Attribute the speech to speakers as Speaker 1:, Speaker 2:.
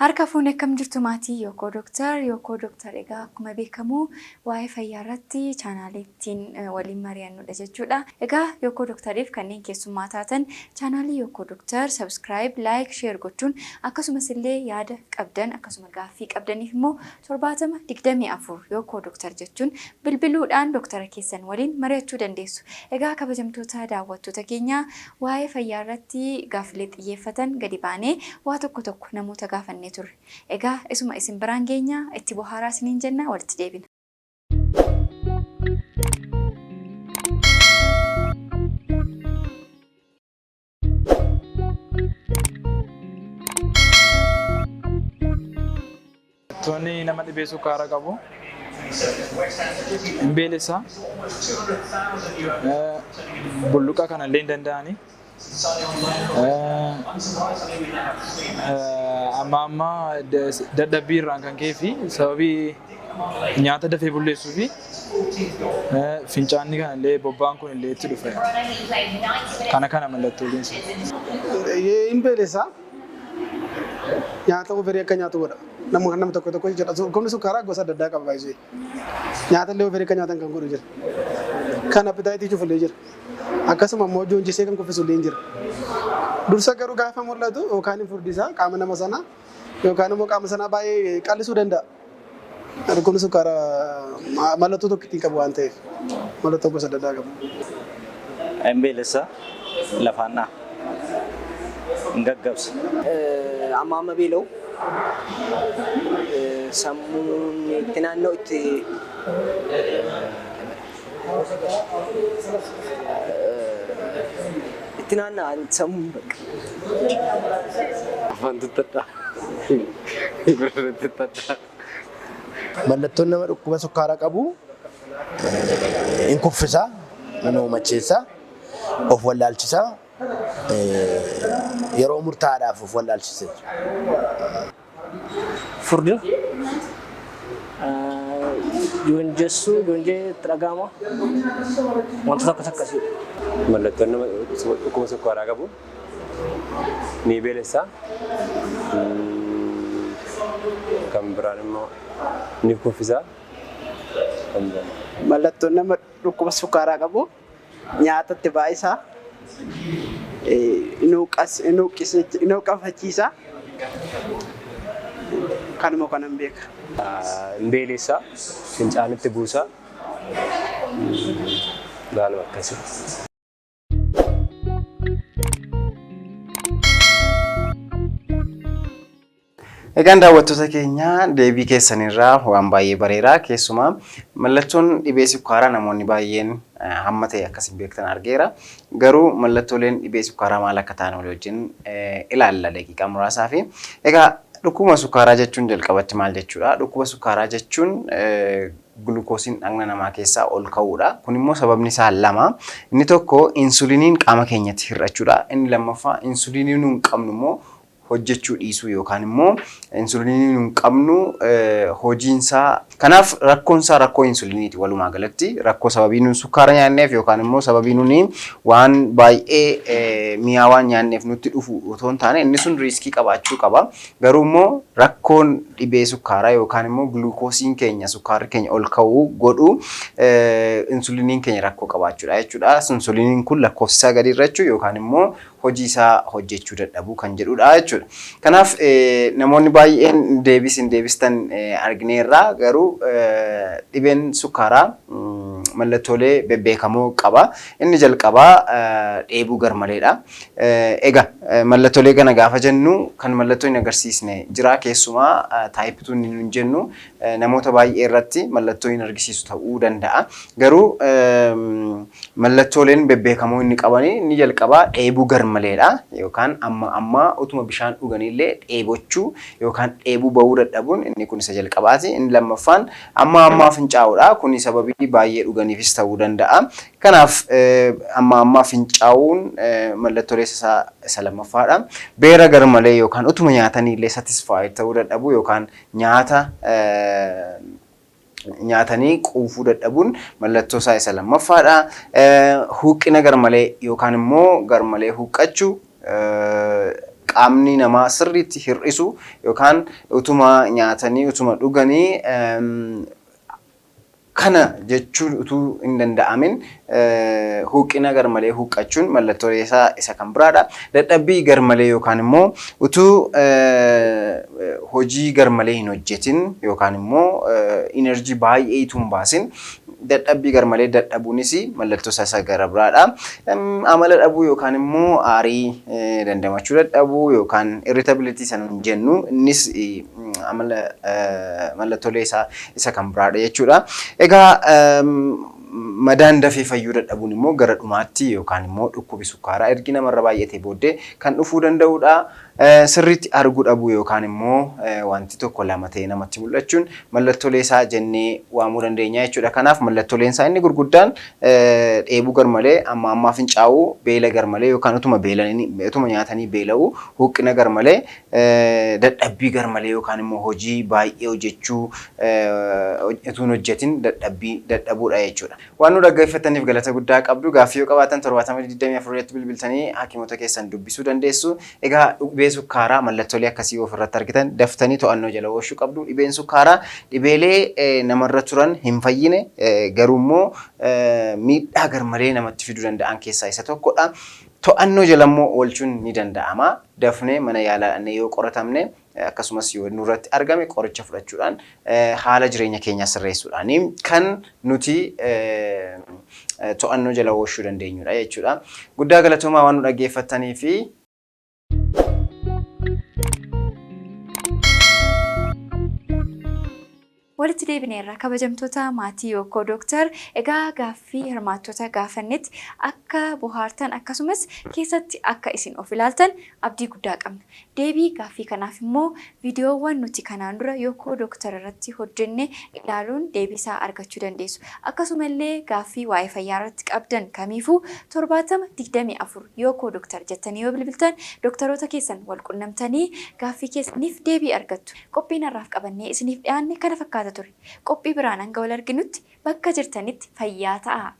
Speaker 1: Harka fuunee kam jirtu maatii Yookoo Doctor egaa akkuma beekamu waa'ee fayyaa irratti chaanaaliitiin waliin mari'annudha jechuudha. Egaa Yookoo Doctoriif kanneen keessummaa taatan chaanaalii Yookoo Doctor subscribe, like, share gochuun akkasumas illee yaada qabdan akkasuma gaaffii qabdaniif immoo 724 Yookoo Doctor jechuun bilbiluudhaan doktora keessan waliin mari'achuu dandeessu. Egaa kabajamtoota daawwattoota keenya waa'ee fayyaa irratti gaaffilee xiyyeeffatan gadi baanee waa tokko namoota gaafannee turre. Egaa isuma isin biraan geenya itti bohaaraa isiniin jenna walitti deebina.
Speaker 2: Toni nama dhibee sukkaaraa qabu. Imbeelessa. Bulluqa kanallee hin danda'ani. Amma dadhabbii irraan kan ka'ee fi sababii nyaata dafee bulleessuu fi fincaanni kanallee bobbaan kun illee itti dhufe. Kana mallattooleen sun.
Speaker 3: Imbeelessa nyaata ofiirii akka nyaatu godha. Nama tokko jedha. Kun sukkaaraa gosa adda addaa qaba baay'ee. Nyaata illee ofiirii akka nyaatan kan godhu jira. Kan appetaayitii cufullee jira. Akkasuma immoo joonjisee kan kuffisullee jira. Dursa garuu gaafa mul'atu yookaan furdisaa qaama nama sanaa yookaan immoo qaama sanaa baay'ee qallisuu danda'a. Kun sukkaaraa mallattoo tokko ittiin qabu waan ta'eef mallattoo gosa adda addaa qabu.
Speaker 4: Imbeelessa lafaannaa hin gaggabsa.
Speaker 5: Amma beela'u sammuun itti naannoo itti naanna'an sammuun bakka.
Speaker 4: Afaan tuttadhaa.
Speaker 6: Mallattoon nama dhukkuba sukkaaraa qabu hin kuffisaa, hin hoomacheessaa, of wallaalchisaa, yeroo murtaa'aadhaaf of wallaalchisee.
Speaker 5: Furdina. Joonjee xiragaama wantoota akkasii.
Speaker 4: Mallattoon nama dhukkuba sukkaaraa qabu ni beelessaa. Kan biraan immoo ni kuffisaa.
Speaker 5: Mallattoon nama dhukkuba sukkaaraa qabu nyaatatti baay'isaa, inuu qafachiisaa. Kanuma kanan beeka.
Speaker 4: Imbeelessaa, fincaanitti buusaa. Gaaluma akkasii.
Speaker 7: Egaan daawwattoota keenya deebii keessanirraa waan baay'ee bareedaa keessumaa mallattoon dhibee sukkaaraa namoonni baay'een hamma ta'e akkasiin beektan argeera. Garuu mallattooleen dhibee sukkaaraa maal akka ta'an walii wajjin ilaalla daqiiqaa muraasaa fi egaa dhukkuba sukkaaraa jechuun jalqabatti maal jechuudha? Dhukkuba sukkaaraa jechuun gulukoosiin dhagna namaa keessaa ol ka'uudha. Kun immoo sababni isaa lama. Inni tokko insuliiniin qaama keenyatti hir'achuudha. Inni lammaffaa insuliinii nu hin qabnu immoo hojjechuu dhiisuu yookaan immoo insuliinii nu hin qabnu hojiinsaa. Kanaaf rakkoonsaa rakkoo insuliiniiti walumaa galatti. Rakkoo sababii nuun sukkaara nyaanneef yookaan immoo sababii nuuni waan baay'ee mi'aawaa nyaanneef nutti dhufu otoo hin taane inni sun riiskii qabaachuu qaba. Garuu immoo rakkoon dhibee sukkaaraa yookaan immoo gulukoosiin keenya sukkaarri keenya ol ka'uu godhu insuliiniin keenya rakkoo qabaachuudha jechuudha. Insuliiniin kun lakkoofsisaa gadi irrachuu yookaan immoo hojii isaa hojjechuu dadhabuu kan jedhudha jechuudha. Kanaaf namoonni baay'een deebistan argineerra garuu dhibeen sukkaaraa mallattoolee bebbeekamoo qaba. Inni jalqabaa dheebuu garmaleedha. Egaa mallattoolee kana gaafa jennu kan mallattoo hin agarsiisne jira keessumaa taayipii hin jennu namoota baay'ee irratti mallattoo hin argisiisu ta'uu danda'a. Garuu mallattooleen bebbeekamoo inni qabani inni jalqabaa dheebuu garmaleedha yookaan amma utuma bishaan dhuganillee dheebochuu yookaan dheebuu bahuu dadhabuun inni kun isa jalqabaati. Inni lammaffaan amma fincaa'uudha. Kun sababii baay'ee dhuganiifis ta'uu danda'a. Kanaaf amma fincaa'uun mallattoolee isa lammaffaadha. Beera garmalee yookaan utuma nyaataniillee satisfaayiid ta'uu dadhabuu yookaan nyaatanii quufuu dadhabuun mallattoo isaa isa lammaffaadha. Huqqina garmalee yookaan immoo garmalee huqqachuu qaamni namaa sirriitti hir'isu yookaan utuma nyaatanii utuma dhuganii kana jechuun utuu hin danda'amin huqqina garmalee huqqachuun mallattoo isa kan biraadha. Dadhabbii garmalee yookaan immoo utuu hojii garmalee hin hojjetin yookaan immoo enerjii baay'ee itoo hin baasin dadhabbii garmalee dadhabuunis mallattoo isa gara biraadha. Amala dhabuu yookaan immoo aarii dandamachuu dadhabuu yookaan irritability sanuun jennu innis amala mallattoolee isa kan biraadha jechuudha. Egaa madaan dafee fayyuu dadhabuun immoo gara dhumaatti yookaan immoo dhukkubi sukkaaraa ergi namarra baay'atee booddee kan dhufuu danda'udha. Sirriitti arguu dhabuu yookaan immoo wanti tokko lama ta'ee namatti mul'achuun mallattoolee isaa jennee waamuu dandeenya jechuudha. Kanaaf mallattooleen isaa inni gurguddaan dheebuu garmalee amma fincaa'uu beela garmalee yookaan utuma nyaatanii beela'uu huqqina garmalee dadhabbii garmalee yookaan immoo hojii baay'ee hojjechuu utuu hin hojjetin dadhabuudha jechuudha. Waan nu dhaggeeffataniif galata guddaa qabdu. Gaaffii yoo qabaatan 724 bilbiltanii hakimoota keessan dubbisuu dandeessu. Egaa dhibee sukkaaraa mallattoolee akkasii ofirratti argitan daftanii to'annoo jala oolchuu qabdu. Dhibeen sukkaaraa dhibeelee namarra turan hin fayyine garuu immoo miidhaa garmalee namatti fiduu danda'an keessaa isa tokkodha. To'annoo jala immoo oolchuun ni danda'ama. Dafnee mana yaalaa yoo qoratamne akkasumas yoo nurratti argame qoricha fudhachuudhaan haala jireenya keenya sirreessuudhaan kan nuti to'annoo jala oolchuu dandeenyudha jechuudha. Guddaa galatoomaa waan nu dhaggeeffattanii fi
Speaker 1: walitti deebineerra kabajamtoota maatii Yookoo Doctor egaa gaaffii hirmaattota gaafannetti akka bohaartan akkasumas keessatti akka isin of ilaaltan abdii guddaa qabna. Deebii gaaffii kanaaf immoo viidiyoowwan nuti kanaan dura Yookoo Doctor irratti hojjenne ilaaluun deebisaa argachuu dandeessu. Akkasumallee gaaffii waa'ee fayyaa irratti qabdan kamiifuu 7024 Yookoo Doctor jettanii yoo bilbiltan doktoroota keessan wal qunnamtanii gaaffii keessaniif deebii argattu. Qophiin har'aaf qabannee isiniif dhiyaanne kana fakkaata ture. Qophii biraan hanga wal arginutti bakka jirtanitti fayyaa ta'aa.